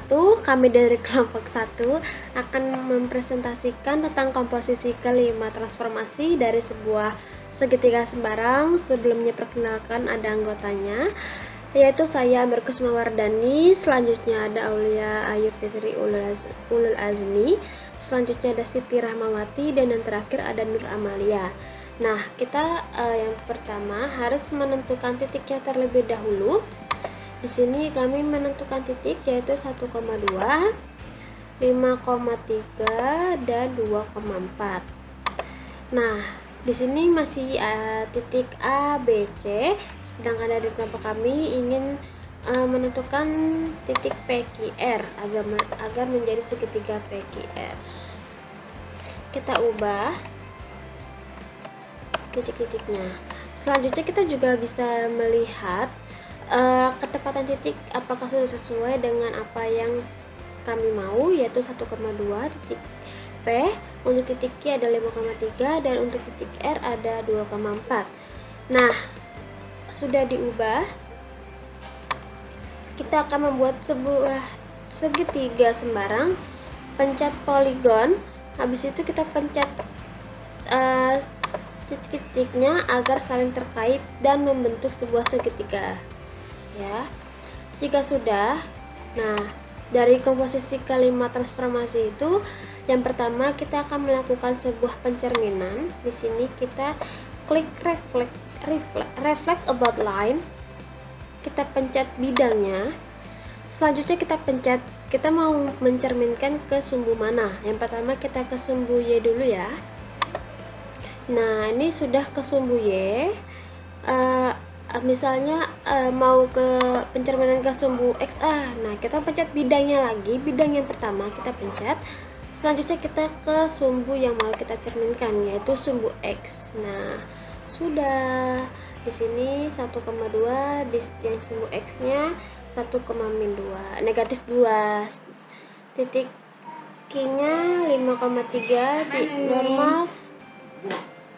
1, kami dari kelompok 1 akan mempresentasikan tentang komposisi kelima transformasi dari sebuah segitiga sembarang. Sebelumnya perkenalkan ada anggotanya, yaitu saya Markus Mawardani, selanjutnya ada Aulia Ayu Fitri Ulul Azmi, selanjutnya ada Siti Rahmawati, dan yang terakhir ada Nur Amalia. Nah, kita yang pertama harus menentukan titiknya terlebih dahulu. Di sini kami menentukan titik yaitu 1,2, 5,3 dan 2,4. Nah, di sini masih titik A, B, C. Sedangkan dari kelompok kami ingin menentukan titik PQR agar menjadi segitiga PQR. Kita ubah titik-titiknya. Selanjutnya kita juga bisa melihat ketepatan titik apakah sudah sesuai dengan apa yang kami mau, yaitu 1,2 titik P, untuk titik Q ada 5,3 dan untuk titik R ada 2,4. Nah, sudah diubah, kita akan membuat sebuah segitiga sembarang, pencet poligon, habis itu kita pencet titik-titiknya agar saling terkait dan membentuk sebuah segitiga. Ya, jika sudah, nah dari komposisi kelima transformasi itu, yang pertama kita akan melakukan sebuah pencerminan. Di sini kita klik reflect about line, kita pencet bidangnya. Selanjutnya kita mau mencerminkan ke sumbu mana. Yang pertama kita ke sumbu Y dulu ya. Nah, ini sudah ke sumbu Y. Misalnya mau ke pencerminan ke sumbu X, nah kita pencet bidangnya lagi, bidang yang pertama kita pencet. Selanjutnya kita ke sumbu yang mau kita cerminkan, yaitu sumbu X. Nah, sudah di sini 1,2, di yang sumbu X-nya 1,-2, negatif 2. Titik Q-nya 5,3 di normal.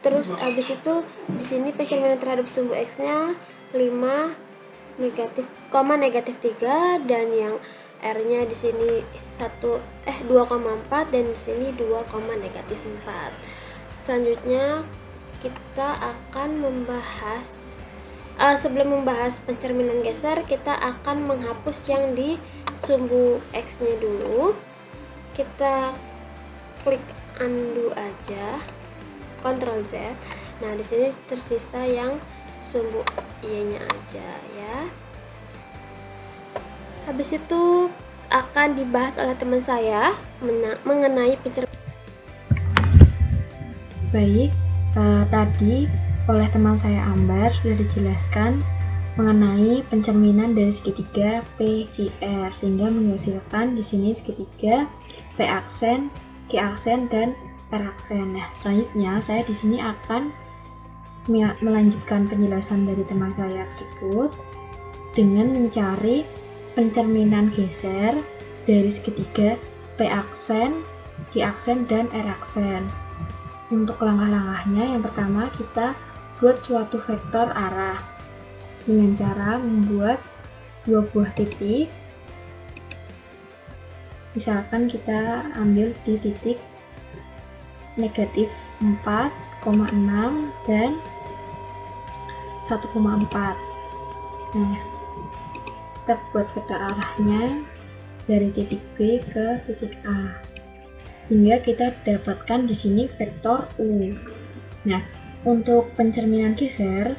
Terus habis itu di sini pencerminan terhadap sumbu X-nya 5 negatif 3, dan yang R-nya di sini 2,4 dan di sini 2,-4. Selanjutnya kita akan membahas sebelum membahas pencerminan geser, kita akan menghapus yang di sumbu X-nya dulu. Kita klik undo aja, Ctrl Z. Nah, di sini tersisa yang sumbu Y-nya aja ya. Habis itu akan dibahas oleh teman saya mengenai pencerminan. Baik, tadi oleh teman saya Ambar sudah dijelaskan mengenai pencerminan dari segitiga PQR, sehingga menghasilkan di sini segitiga P aksen, Q aksen, dan R aksen. Nah, selanjutnya saya di sini akan melanjutkan penjelasan dari teman saya tersebut dengan mencari pencerminan geser dari segitiga P aksen, Q aksen, dan R aksen. Untuk langkah-langkahnya, yang pertama kita buat suatu vektor arah dengan cara membuat dua buah titik. Misalkan kita ambil di titik negatif 4,6 dan 1,4. Nah, kita buat vektor arahnya dari titik B ke titik A, sehingga kita dapatkan di sini vektor U. Nah, untuk pencerminan geser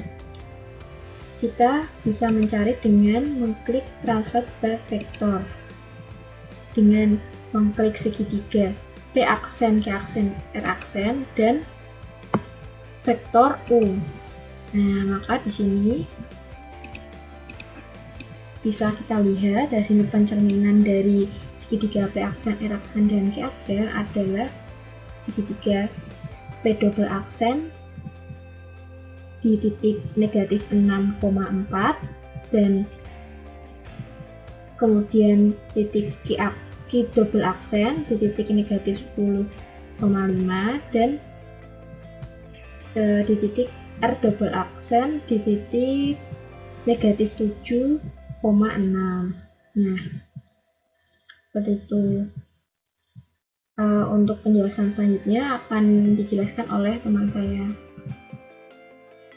kita bisa mencari dengan mengklik transfer bar vektor, dengan mengklik segitiga P aksen, Q aksen, R aksen, dan vektor U. Nah, maka di sini bisa kita lihat hasil pencerminan dari segitiga P aksen, R aksen, dan Q aksen adalah segitiga P double aksen di titik negatif 6,4 dan kemudian titik Q double aksen di titik negatif 10,5 dan di titik R double aksen di titik negatif 7,6. Nah, Seperti itu. Untuk penjelasan selanjutnya akan dijelaskan oleh teman saya.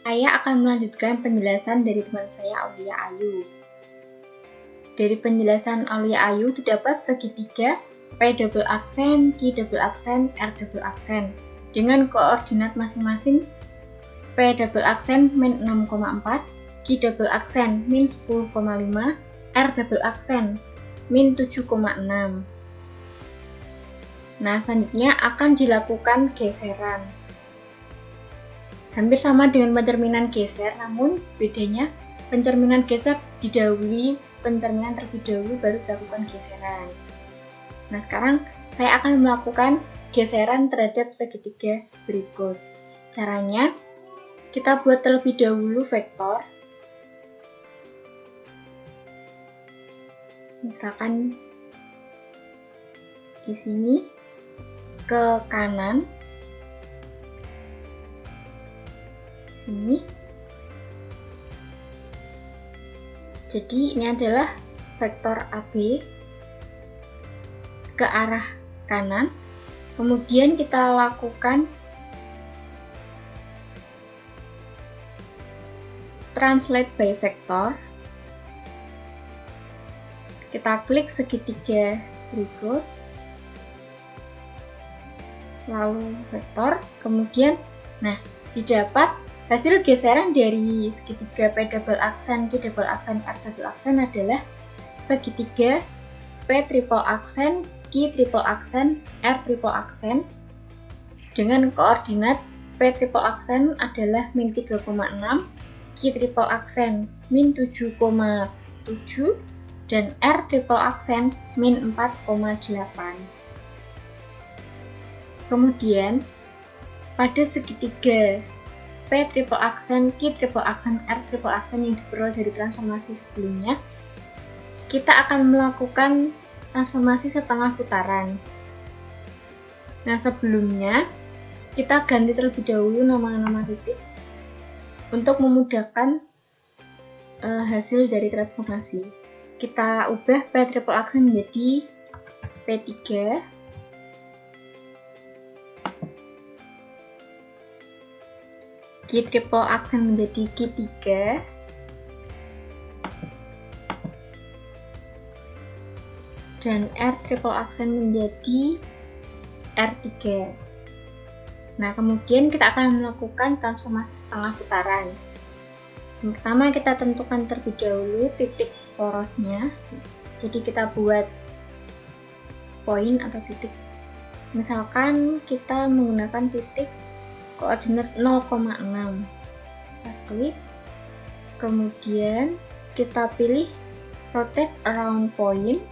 Saya akan melanjutkan penjelasan dari teman saya Aulia Ayu. Dari penjelasan Aulia Ayu terdapat segitiga P double aksen, Q double aksen, R double aksen dengan koordinat masing-masing P double aksen min 6,4, Q double aksen min 10,5, R double aksen min 7,6. Nah, selanjutnya akan dilakukan geseran. Hampir sama dengan pencerminan geser, namun bedanya pencerminan geser didahului pencerminan terlebih dahulu baru dilakukan geseran. Nah, sekarang saya akan melakukan geseran terhadap segitiga berikut. Caranya, kita buat terlebih dahulu vektor. Misalkan di sini ke kanan, sini. Jadi ini adalah vektor AB ke arah kanan. Kemudian kita lakukan translate by vector. Kita klik segitiga berikut, lalu vektor, kemudian didapat hasil geseran dari segitiga P double aksen, Q double aksen, R double aksen adalah segitiga P triple aksen, Q triple aksen, R triple aksen dengan koordinat P triple aksen adalah min 3,6, Q triple aksen min 7,7 dan R triple aksen min 4,8. Kemudian pada segitiga P triple aksen, Q triple aksen, R triple aksen yang diperoleh dari transformasi sebelumnya, kita akan melakukan transformasi setengah putaran. Nah, sebelumnya kita ganti terlebih dahulu nama-nama titik untuk memudahkan hasil dari transformasi. Kita ubah P triple aksen menjadi P3, Q triple aksen menjadi Q3, dan R triple aksen menjadi R3. Nah, kemudian kita akan melakukan transformasi setengah putaran. Yang pertama, kita tentukan terlebih dahulu titik porosnya. Jadi kita buat poin atau titik. Misalkan kita menggunakan titik koordinat 0,6. Kita klik, kemudian kita pilih rotate around point.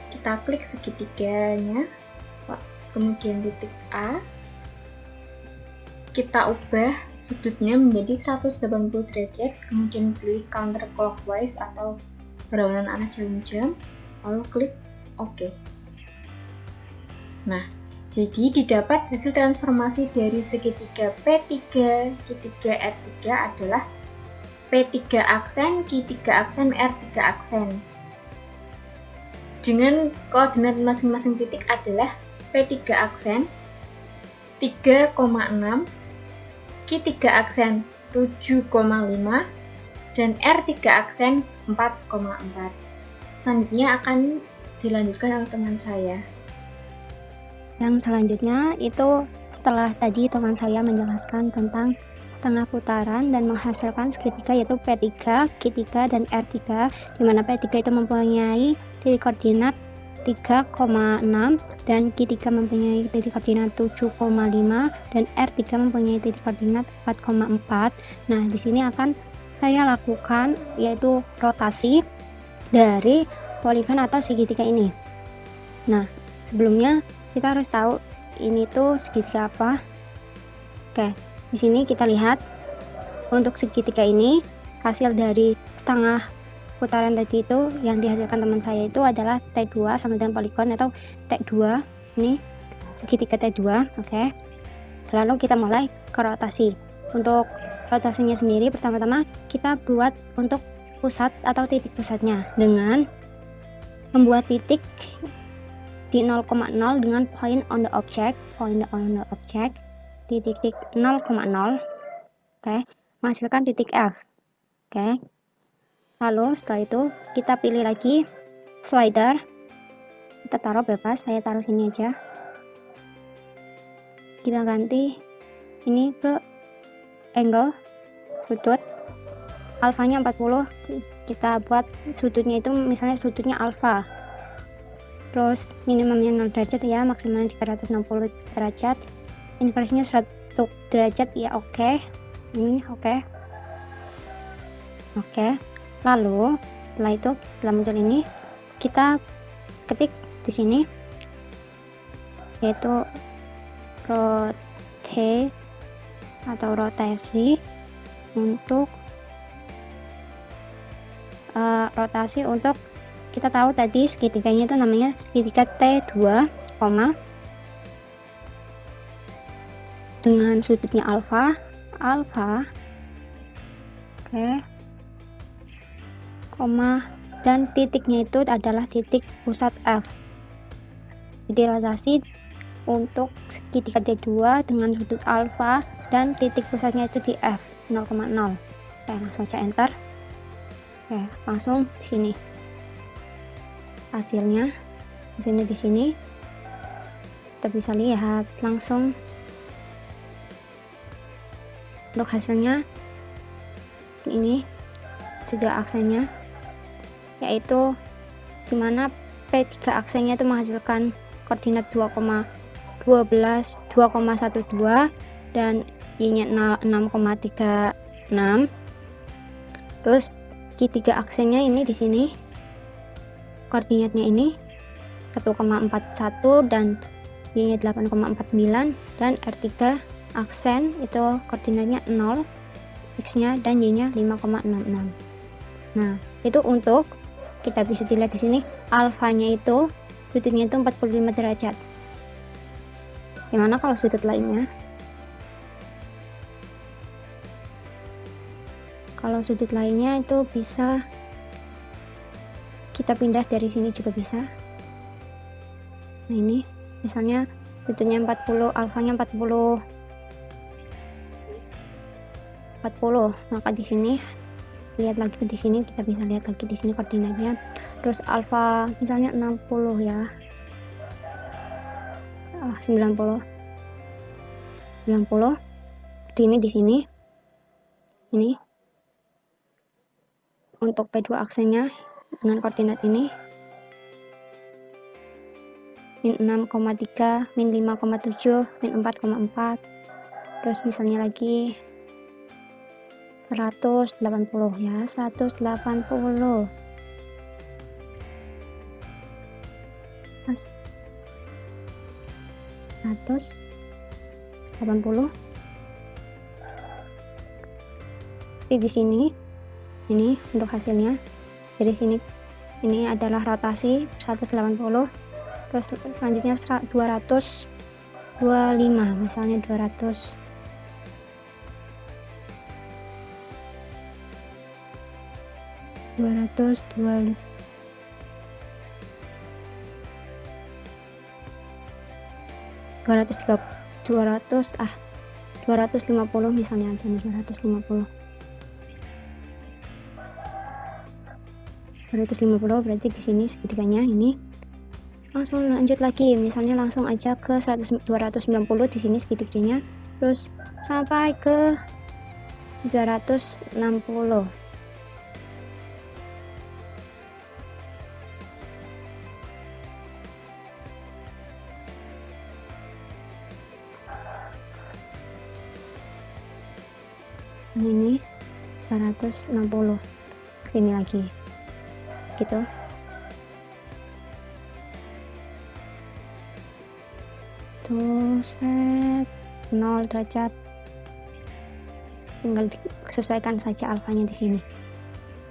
Kita klik segitiganya, kemudian titik A. Kita ubah sudutnya menjadi 180 derajat, kemudian pilih counterclockwise atau berlawanan arah jarum jam, lalu klik OK. Nah, jadi didapat hasil transformasi dari segitiga P3, Q3, R3 adalah P3 aksen, Q3 aksen, R3 aksen. Dengan koordinat masing-masing titik adalah P3 aksen 3,6, Q3 aksen 7,5, dan R3 aksen 4,4. Selanjutnya akan dilanjutkan oleh teman saya. Yang selanjutnya itu setelah tadi teman saya menjelaskan tentang setengah putaran dan menghasilkan segitiga yaitu P3, Q3, dan R3, di mana P3 itu mempunyai titik koordinat 3,6 dan Q3 mempunyai titik koordinat 7,5 dan R3 mempunyai titik koordinat 4,4. Nah, di sini akan saya lakukan yaitu rotasi dari poligon atau segitiga ini. Nah, sebelumnya kita harus tahu ini tuh segitiga apa. Oke, di sini kita lihat untuk segitiga ini hasil dari setengah putaran tadi itu yang dihasilkan teman saya itu adalah T2 sama dengan poligon atau T2. Ini segitiga T2. Oke. Lalu kita mulai ke rotasi. Untuk rotasinya sendiri pertama-tama kita buat untuk pusat atau titik pusatnya dengan membuat titik di 0,0 dengan point on the object di titik 0,0. Oke, menghasilkan titik F. Oke, lalu setelah itu kita pilih lagi slider, kita taruh bebas, saya taruh sini aja, kita ganti ini ke angle sudut, alfanya 40, kita buat sudutnya itu misalnya sudutnya alfa, terus minimumnya 0 derajat ya, maksimalnya 360 derajat, inversinya 100 derajat ya. Oke, ini oke. Lalu setelah itu, setelah muncul ini, kita ketik di sini yaitu rotate atau rotasi untuk kita tahu tadi segitiganya itu namanya segitiga T2, dengan sudutnya alfa, oke, dan titiknya itu adalah titik pusat F. Jadi rotasi untuk segitiga T2 dengan sudut alfa dan titik pusatnya itu di F 0,0. Oke, langsung aja enter. Oke, langsung di sini hasilnya di sini kita bisa lihat langsung untuk hasilnya. Ini tiga aksennya, yaitu dimana P3 aksennya itu menghasilkan koordinat 2,12 dan Y-nya 6,36. Terus Q3 aksennya ini di sini koordinatnya ini 1,41 dan Y-nya 8,49, dan R3 aksen itu koordinatnya 0, X-nya dan Y-nya 5,66. Nah, itu untuk kita bisa dilihat di sini alfanya itu sudutnya itu 45 derajat. Gimana kalau sudut lainnya? Kalau sudut lainnya itu bisa kita pindah dari sini juga bisa. Nah, ini misalnya sudutnya 40, alfanya 40, maka di sini lihat lagi di sini, kita bisa lihat lagi di sini koordinatnya. Terus alfa misalnya 60 ya, 90. Ini di sini. Ini untuk P2 aksennya dengan koordinat ini min 6,3, min 5,7, min 4,4. Terus misalnya lagi 180 ya, 180. Mas 180. Di sini ini untuk hasilnya. Dari sini ini adalah rotasi 180. Terus selanjutnya 225, misalnya 225. Misalnya aja 250. 250 berarti di sini segitiganya ini. Langsung lanjut lagi, misalnya langsung aja ke 290 di sini segitiganya, terus sampai ke 360. Ini 260 sini lagi gitu. Tuh set 0 derajat, tinggal disesuaikan saja alfanya di sini.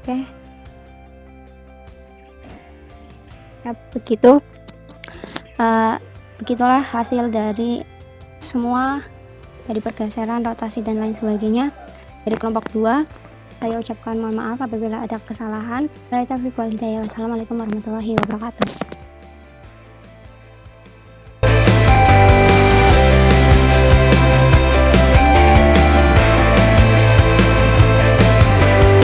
Oke. Ya begitu. Begitulah hasil dari semua dari pergeseran, rotasi dan lain sebagainya dari kelompok 2. Saya ucapkan mohon maaf apabila ada kesalahan. Wassalamualaikum warahmatullahi wabarakatuh.